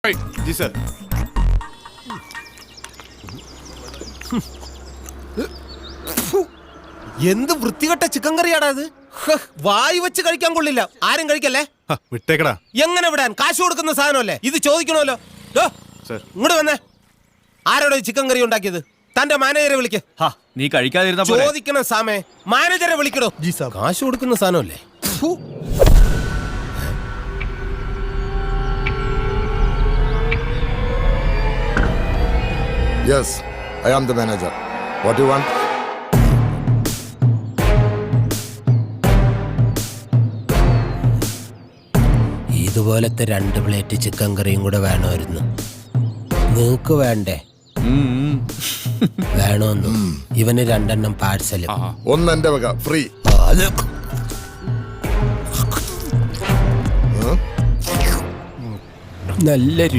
जी sir. എന്ത് വൃത്തികെട്ട chicken കറിയാടാ അത്. വായി വെച്ച് കഴിക്കാൻ കൊള്ളില്ല. ആരും കഴിക്കല്ലേ. വിട്ടേക്കടാ. എങ്ങനെ വിടാൻ? കാശ് കൊടുക്കുന്ന സാധനമല്ലേ ഇത്, ചോദിക്കണമല്ലോ. ഇങ്ങോട്ട് വന്നേ. ആരോടെ ചിക്കൻ കറി ഉണ്ടാക്കിയത്? തന്റെ മാനേജറെ വിളിക്ക്. നീ കഴിക്കാതിരുന്ന ചോദിക്കണം സാമേ, മാനേജറെ വിളിക്കണോ. കാശ് കൊടുക്കുന്ന സാധനമല്ലേ. Yes, I am the manager. What do you want? ഇതുപോലത്തെ 2 പ്ലേറ്റ് ചിക്കൻ കറിയും കൂടെ വേണമായിരുന്നു. നിങ്ങക്ക് വേണ്ടേ? വേണോന്നു. ഇവന് 2 എണ്ണം പാഴ്സലും. ഒന്ന് എന്റെ വക ഫ്രീ. നല്ല